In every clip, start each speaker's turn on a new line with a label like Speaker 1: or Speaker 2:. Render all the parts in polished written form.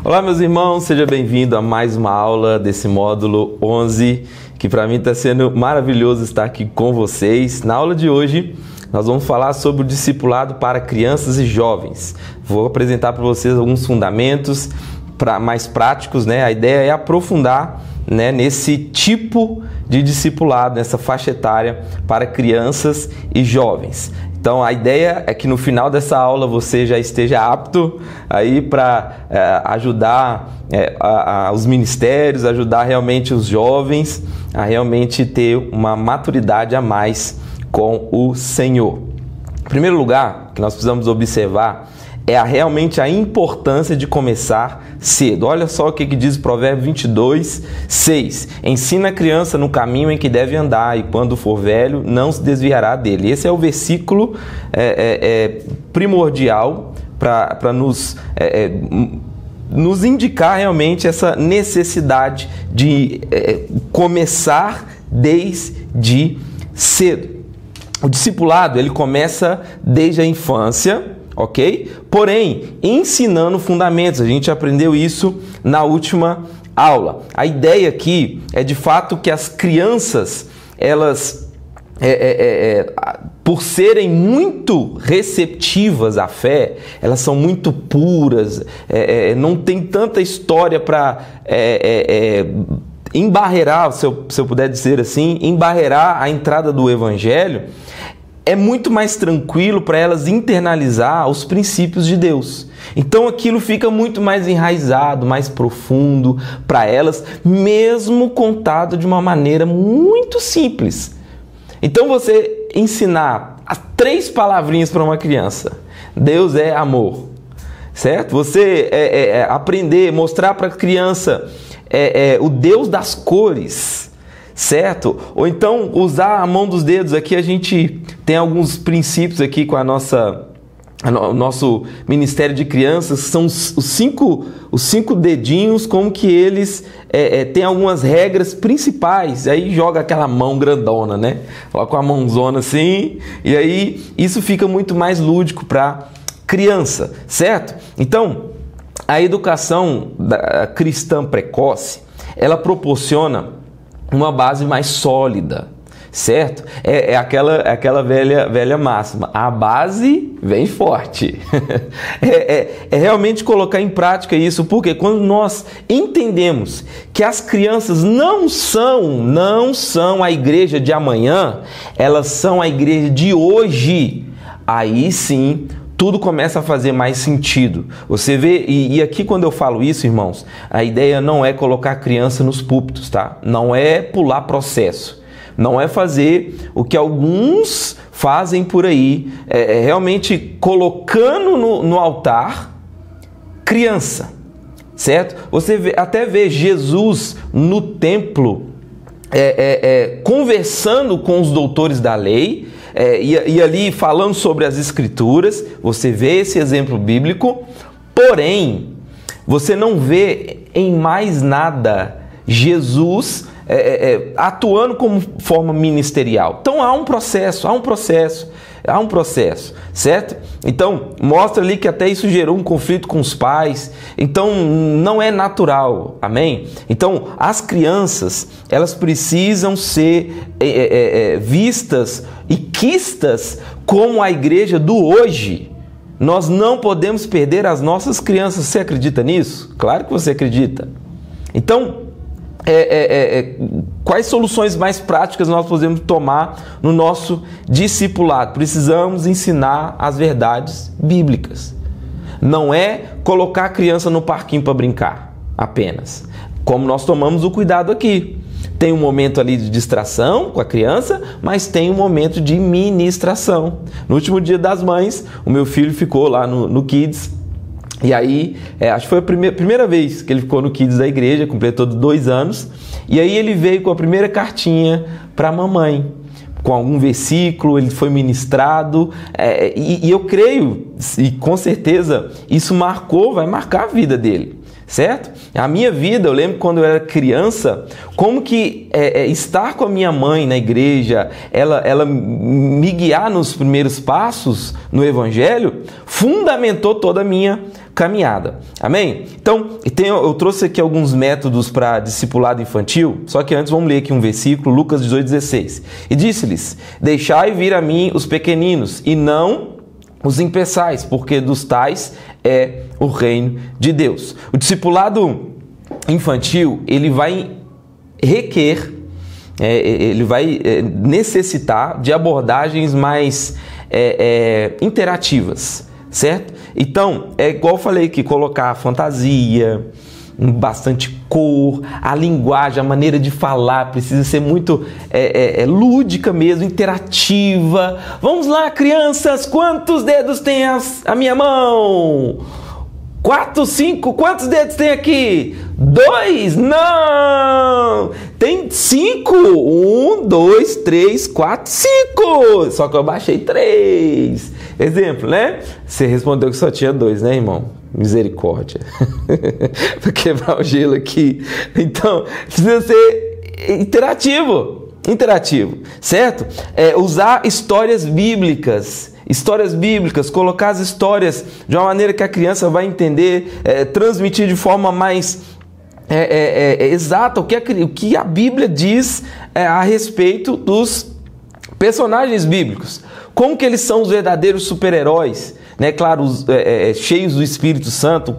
Speaker 1: Olá, meus irmãos, seja bem-vindo a mais uma aula desse módulo 11, que para mim está sendo maravilhoso estar aqui com vocês. Na aula de hoje, nós vamos falar sobre o discipulado para crianças e jovens. Vou apresentar para vocês alguns fundamentos mais práticos, né? A ideia é aprofundar, né, nesse tipo de discipulado, nessa faixa etária para crianças e jovens. Então a ideia é que no final dessa aula você já esteja apto aí para ajudar os ministérios, ajudar realmente os jovens a realmente ter uma maturidade a mais com o Senhor. Em primeiro lugar, que nós precisamos observar é realmente a importância de começar cedo. Olha só o que diz o Provérbio 22, 6. Ensina a criança no caminho em que deve andar e quando for velho não se desviará dele. Esse é o versículo primordial para nos indicar realmente essa necessidade de começar desde cedo. O discipulado ele começa desde a infância, ok? Porém, ensinando fundamentos. A gente aprendeu isso na última aula. A ideia aqui é de fato que as crianças, elas, por serem muito receptivas à fé, elas são muito puras, não tem tanta história para embarrear, se eu puder dizer assim, embarrear a entrada do Evangelho. É muito mais tranquilo para elas internalizar os princípios de Deus. Então aquilo fica muito mais enraizado, mais profundo para elas, mesmo contado de uma maneira muito simples. Então você ensinar as 3 palavrinhas para uma criança: Deus é amor, certo? Você aprender, mostrar para a criança o Deus das cores, certo? Ou então usar a mão dos dedos. Aqui a gente tem alguns princípios aqui com o nosso Ministério de Crianças, são os cinco dedinhos, como que eles têm algumas regras principais. Aí joga aquela mão grandona, né? Coloca a mãozona assim, e aí isso fica muito mais lúdico para criança, certo? Então, a educação cristã precoce, ela proporciona uma base mais sólida, certo? É aquela velha máxima: a base vem forte. É realmente colocar em prática isso, porque quando nós entendemos que as crianças não são a igreja de amanhã, elas são a igreja de hoje, aí sim tudo começa a fazer mais sentido. Você vê, e aqui quando eu falo isso, irmãos, a ideia não é colocar a criança nos púlpitos, tá? Não é pular processo. Não é fazer o que alguns fazem por aí, realmente colocando no altar criança, certo? Você até vê Jesus no templo conversando com os doutores da lei, e ali falando sobre as escrituras. Você vê esse exemplo bíblico, porém você não vê em mais nada Jesus atuando como forma ministerial. Então há um processo, certo? Então mostra ali que até isso gerou um conflito com os pais. Então não é natural, amém? Então as crianças, elas precisam ser vistas e quistas como a igreja do hoje. Nós não podemos perder as nossas crianças. Você acredita nisso? Claro que você acredita. Então quais soluções mais práticas nós podemos tomar no nosso discipulado? Precisamos ensinar as verdades bíblicas. Não é colocar a criança no parquinho para brincar apenas, como nós tomamos o cuidado aqui. Tem um momento ali de distração com a criança, mas tem um momento de ministração. No último Dia das Mães, o meu filho ficou lá no Kids. E aí, acho que foi a primeira vez que ele ficou no Kids da igreja, completou 2 anos. E aí ele veio com a primeira cartinha para a mamãe, com algum versículo, ele foi ministrado. E eu creio, e com certeza, isso vai marcar a vida dele. Certo? A minha vida, eu lembro quando eu era criança, como que estar com a minha mãe na igreja, ela me guiar nos primeiros passos no Evangelho, fundamentou toda a minha caminhada. Amém? Então, eu trouxe aqui alguns métodos para discipulado infantil, só que antes vamos ler aqui um versículo, Lucas 18:16. E disse-lhes: deixai vir a mim os pequeninos, e não os impeçais, porque dos tais é o reino de Deus. O discipulado infantil, ele vai requer, ele vai necessitar de abordagens mais interativas, certo? Então, é igual eu falei aqui, colocar fantasia, bastante cor, a linguagem, a maneira de falar precisa ser muito lúdica mesmo, interativa. Vamos lá, crianças, quantos dedos tem a minha mão? 4, 5, quantos dedos tem aqui? 2? Não! Tem 5! 1, 2, 3, 4, 5! Só que eu baixei 3. Exemplo, né? Você respondeu que só tinha 2, né, irmão? Misericórdia. Vou quebrar o gelo aqui. Então, precisa ser interativo, certo? Usar histórias bíblicas, colocar as histórias de uma maneira que a criança vai entender, transmitir de forma mais exata o que a Bíblia diz a respeito dos personagens bíblicos. Como que eles são os verdadeiros super-heróis, né? Claro, cheios do Espírito Santo,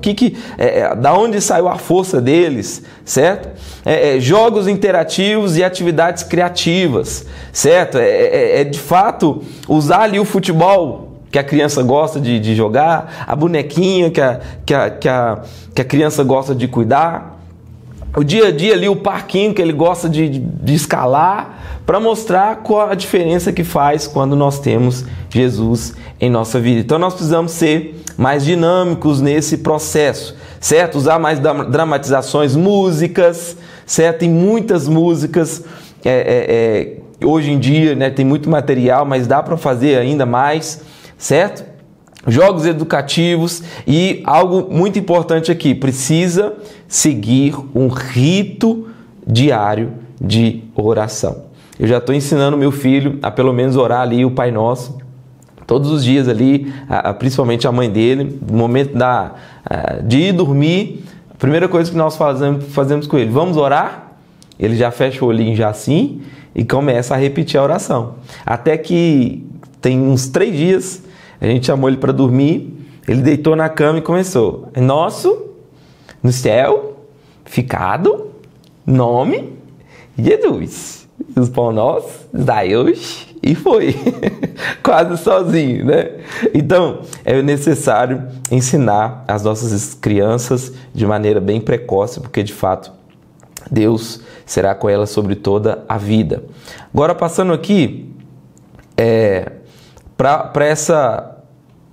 Speaker 1: da onde saiu a força deles, certo? Jogos interativos e atividades criativas, certo? De fato, usar ali o futebol que a criança gosta de jogar, a bonequinha que a criança gosta de cuidar, o dia a dia ali, o parquinho que ele gosta de escalar, para mostrar qual a diferença que faz quando nós temos Jesus em nossa vida. Então nós precisamos ser mais dinâmicos nesse processo, certo? Usar mais dramatizações, músicas, certo? Tem muitas músicas hoje em dia, né? Tem muito material, mas dá para fazer ainda mais, certo? Jogos educativos e algo muito importante aqui, precisa seguir um rito diário de oração. Eu já estou ensinando meu filho a pelo menos orar ali o Pai Nosso, todos os dias ali, principalmente a mãe dele, no momento de ir dormir, a primeira coisa que nós fazemos com ele, vamos orar? Ele já fecha o olhinho já assim e começa a repetir a oração. Até que tem uns 3 dias, a gente chamou ele para dormir, ele deitou na cama e começou. Nosso, no céu, ficado, nome, Jesus. Os pão nosso, dai hoje, e foi. Quase sozinho, né? Então, é necessário ensinar as nossas crianças de maneira bem precoce, porque de fato, Deus será com elas sobre toda a vida. Agora, passando aqui, para essa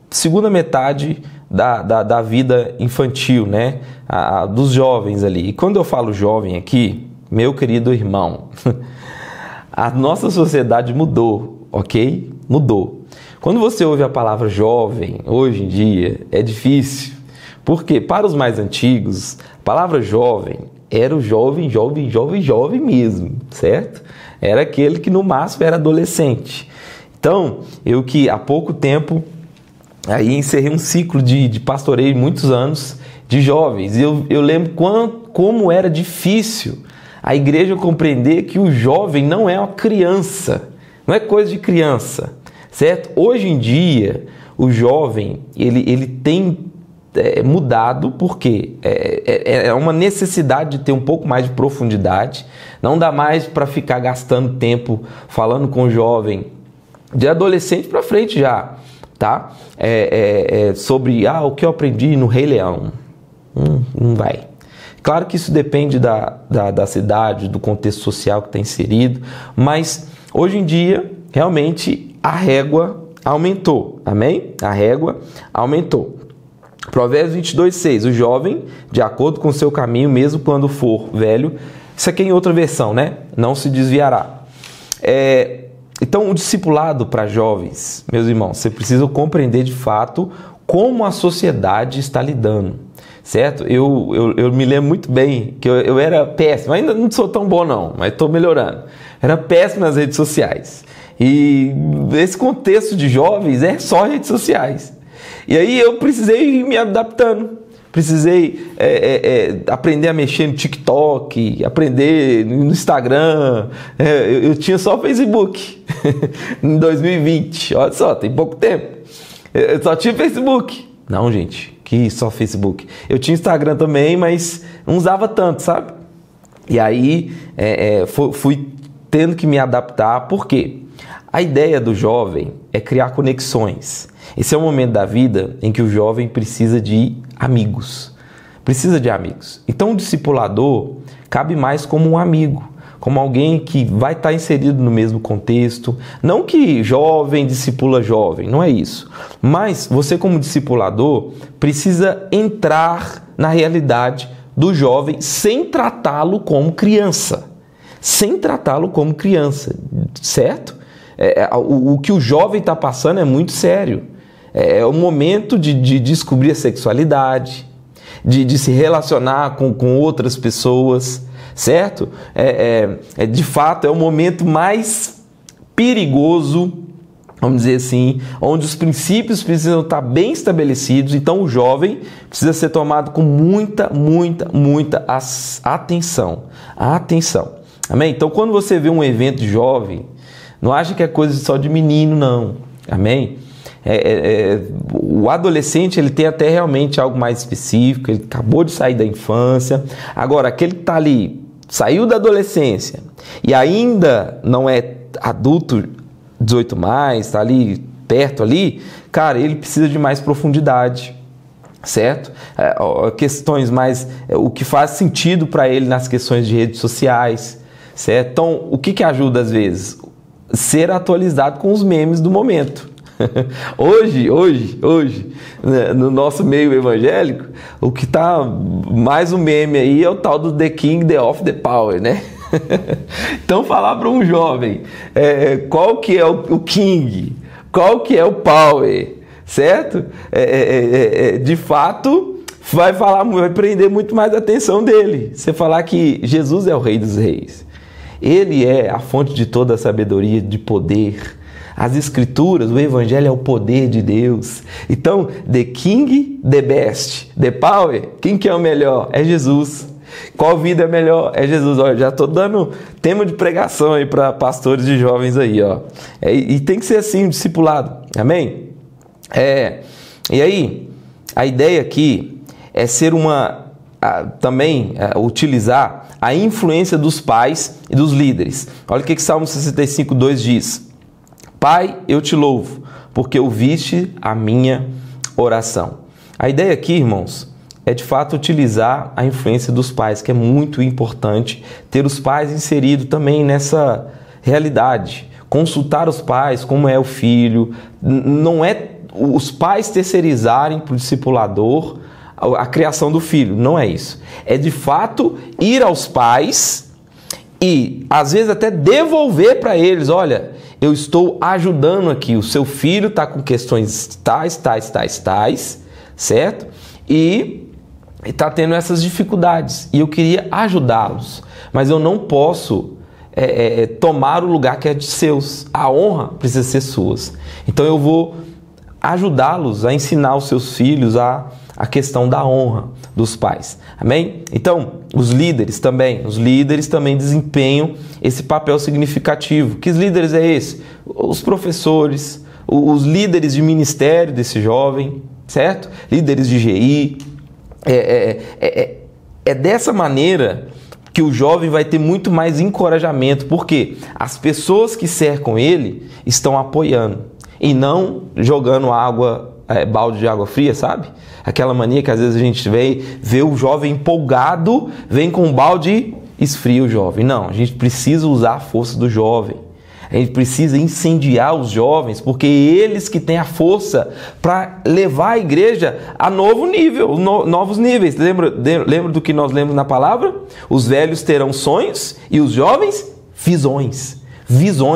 Speaker 1: segunda metade da vida infantil, né? Dos jovens ali. E quando eu falo jovem aqui, meu querido irmão, a nossa sociedade mudou, ok? Mudou. Quando você ouve a palavra jovem, hoje em dia, é difícil. Porque para os mais antigos, a palavra jovem era o jovem mesmo, certo? Era aquele que no máximo era adolescente. Então, eu que há pouco tempo aí encerrei um ciclo de pastoreio de muitos anos de jovens. Eu lembro como era difícil a igreja compreender que o jovem não é uma criança, não é coisa de criança, certo? Hoje em dia, o jovem, ele tem mudado porque é uma necessidade de ter um pouco mais de profundidade, não dá mais para ficar gastando tempo falando com o jovem de adolescente para frente já, tá? Sobre o que eu aprendi no Rei Leão, não vai. Claro que isso depende da cidade, do contexto social que está inserido, mas hoje em dia, realmente, a régua aumentou, amém? A régua aumentou. Provérbios 22:6, o jovem, de acordo com o seu caminho, mesmo quando for velho, isso aqui é em outra versão, né? Não se desviará. Então, o discipulado para jovens, meus irmãos, você precisa compreender de fato como a sociedade está lidando, certo? Eu me lembro muito bem que eu era péssimo, ainda não sou tão bom não, mas estou melhorando. Era péssimo nas redes sociais. E esse contexto de jovens é só redes sociais. E aí eu precisei ir me adaptando. Precisei aprender a mexer no TikTok, aprender no Instagram. Eu tinha só Facebook em 2020. Olha só, tem pouco tempo. Eu só tinha Facebook. Não, gente, que só Facebook. Eu tinha Instagram também, mas não usava tanto, sabe? E aí fui tendo que me adaptar. Por quê? A ideia do jovem é criar conexões. Esse é o momento da vida em que o jovem precisa de amigos. Precisa de amigos. Então o discipulador cabe mais como um amigo, como alguém que vai estar inserido no mesmo contexto. Não que jovem discipula jovem, não é isso. Mas você como discipulador precisa entrar na realidade do jovem sem tratá-lo como criança. Sem tratá-lo como criança, certo? O que o jovem está passando é muito sério. É o momento de descobrir a sexualidade, de se relacionar com outras pessoas, certo? De fato, é o momento mais perigoso, vamos dizer assim, onde os princípios precisam estar bem estabelecidos. Então, o jovem precisa ser tomado com muita atenção. Atenção. Amém? Então, quando você vê um evento jovem, não acha que é coisa só de menino, não. Amém? O adolescente ele tem até realmente algo mais específico, ele acabou de sair da infância. Agora, aquele que está ali, saiu da adolescência e ainda não é adulto 18 mais, está ali perto ali, cara, ele precisa de mais profundidade, certo? Questões mais, o que faz sentido para ele nas questões de redes sociais, certo? Então, o que ajuda às vezes? Ser atualizado com os memes do momento. Hoje, né, no nosso meio evangélico, o que está mais um meme aí é o tal do The King, The of the Power, né? Então, falar para um jovem qual que é o King, qual que é o Power, certo? De fato, vai prender muito mais a atenção dele. Você falar que Jesus é o Rei dos Reis. Ele é a fonte de toda a sabedoria, de poder. As escrituras, o evangelho é o poder de Deus. Então, the king, the best. The power, quem que é o melhor? É Jesus. Qual vida é melhor? É Jesus. Olha, já estou dando tema de pregação aí para pastores de jovens aí, ó. E tem que ser assim, um discipulado. Amém? E aí, a ideia aqui é ser utilizar a influência dos pais e dos líderes. Olha o que Salmo 65:2 diz. Pai, eu te louvo, porque ouviste a minha oração. A ideia aqui, irmãos, é de fato utilizar a influência dos pais, que é muito importante ter os pais inseridos também nessa realidade. Consultar os pais, como é o filho, não é os pais terceirizarem para o discipulador a criação do filho, não é isso. É de fato ir aos pais e às vezes até devolver para eles, olha, eu estou ajudando aqui, o seu filho está com questões tais, certo? E está tendo essas dificuldades e eu queria ajudá-los, mas eu não posso tomar o lugar que é de seus, a honra precisa ser suas. Então eu vou ajudá-los a ensinar os seus filhos a questão da honra dos pais. Amém? Então, os líderes também desempenham esse papel significativo. Que líderes é esse? Os professores, os líderes de ministério desse jovem, certo? Líderes de GI. É dessa maneira que o jovem vai ter muito mais encorajamento, porque as pessoas que cercam ele estão apoiando e não jogando balde de água fria, sabe? Aquela mania que às vezes a gente vê o jovem empolgado, vem com um balde e esfria o jovem. Não, a gente precisa usar a força do jovem. A gente precisa incendiar os jovens, porque eles que têm a força para levar a igreja a novo nível, novos níveis. Lembra do que nós lemos na palavra? Os velhos terão sonhos e os jovens visões.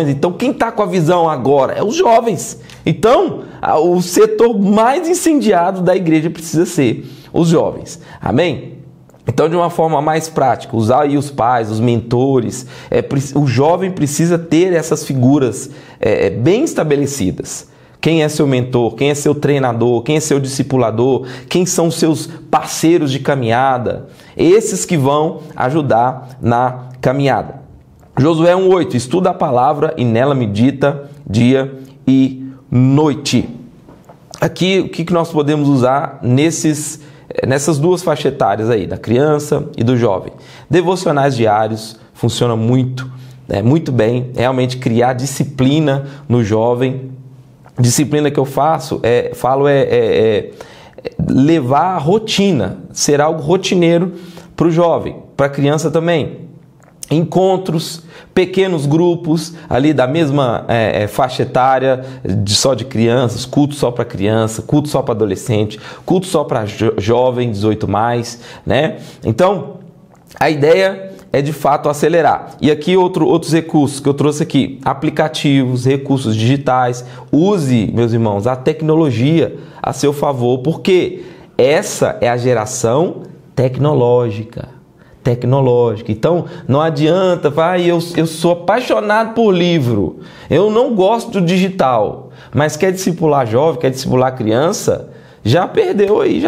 Speaker 1: Então, quem está com a visão agora é os jovens. Então, o setor mais incendiado da igreja precisa ser os jovens. Amém? Então, de uma forma mais prática, usar aí os pais, os mentores. O jovem precisa ter essas figuras bem estabelecidas. quem é seu mentor, quem é seu treinador, quem é seu discipulador, quem são seus parceiros de caminhada, esses que vão ajudar na caminhada. Josué 1:8, estuda a palavra e nela medita dia e noite. Aqui, o que nós podemos usar nessas duas faixas etárias aí, da criança e do jovem? Devocionais diários funciona muito bem, realmente criar disciplina no jovem. Disciplina que eu falo é levar a rotina, ser algo rotineiro para o jovem, para a criança também. Encontros, pequenos grupos ali da mesma faixa etária, só de crianças, culto só para criança, culto só para adolescente, culto só para jovem, 18+, né? Então, a ideia é de fato acelerar. E aqui outros recursos que eu trouxe aqui, aplicativos, recursos digitais. Use, meus irmãos, a tecnologia a seu favor, porque essa é a geração tecnológica. Então não adianta, eu sou apaixonado por livro, eu não gosto do digital, mas quer discipular jovem, quer discipular criança, já perdeu aí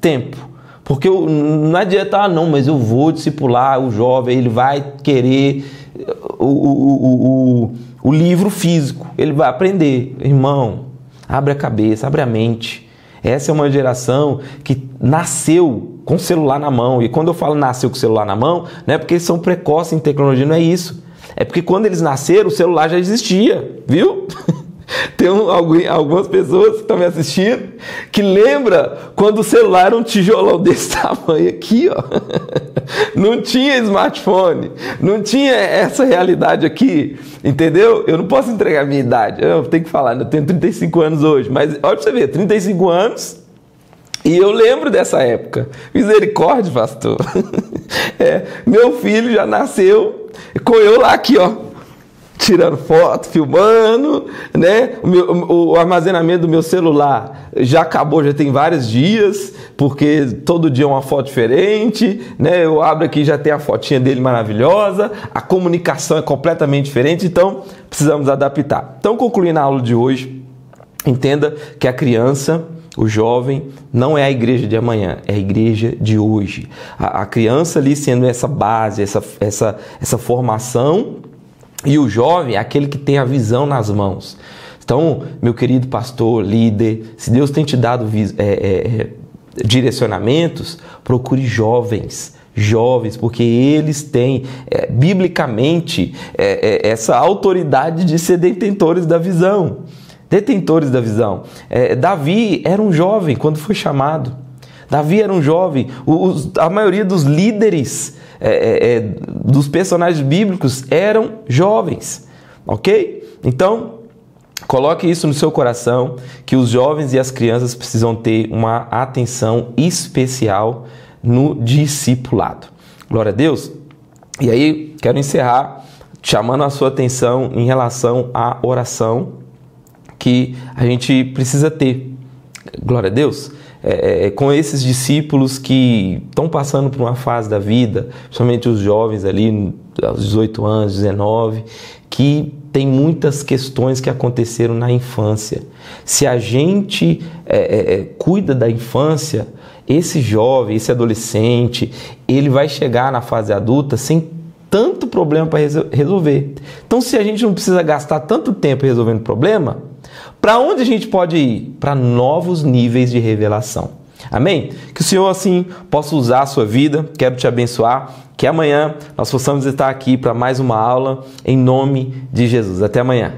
Speaker 1: tempo. Porque não adianta, mas eu vou discipular o jovem, ele vai querer o livro físico, ele vai aprender. Irmão, abre a cabeça, abre a mente. Essa é uma geração que nasceu com o celular na mão. E quando eu falo nasceu com o celular na mão, não é porque eles são precoces em tecnologia, não é isso. É porque quando eles nasceram, o celular já existia, viu? Tem algumas pessoas que estão me assistindo que lembram quando o celular era um tijolão desse tamanho aqui, ó. Não tinha smartphone, não tinha essa realidade aqui, entendeu? Eu não posso entregar a minha idade, eu tenho que falar, eu tenho 35 anos hoje, mas olha pra você ver, 35 anos e eu lembro dessa época. Misericórdia, pastor. Meu filho já nasceu com eu lá aqui, ó, tirando foto, filmando, né? O armazenamento do meu celular já acabou, já tem vários dias, porque todo dia é uma foto diferente, né? Eu abro aqui, já tem a fotinha dele maravilhosa, a comunicação é completamente diferente, então precisamos adaptar. Então, concluindo a aula de hoje, entenda que a criança, o jovem, não é a igreja de amanhã, é a igreja de hoje. A criança ali sendo essa base, essa formação, e o jovem é aquele que tem a visão nas mãos. Então, meu querido pastor, líder, se Deus tem te dado direcionamentos, procure jovens, porque eles têm, biblicamente, essa autoridade de ser detentores da visão. Davi era um jovem quando foi chamado. Davi era um jovem. A maioria dos líderes, dos personagens bíblicos eram jovens, ok? Então, coloque isso no seu coração, que os jovens e as crianças precisam ter uma atenção especial no discipulado. Glória a Deus. E aí, quero encerrar chamando a sua atenção em relação à oração que a gente precisa ter. Glória a Deus. Com esses discípulos que estão passando por uma fase da vida, principalmente os jovens ali, aos 18 anos, 19, que tem muitas questões que aconteceram na infância. Se a gente cuida da infância, esse jovem, esse adolescente, ele vai chegar na fase adulta sem tanto problema para resolver. Então, se a gente não precisa gastar tanto tempo resolvendo problema, para onde a gente pode ir? Para novos níveis de revelação. Amém? Que o Senhor, assim, possa usar a sua vida. Quero te abençoar. Que amanhã nós possamos estar aqui para mais uma aula, em nome de Jesus. Até amanhã.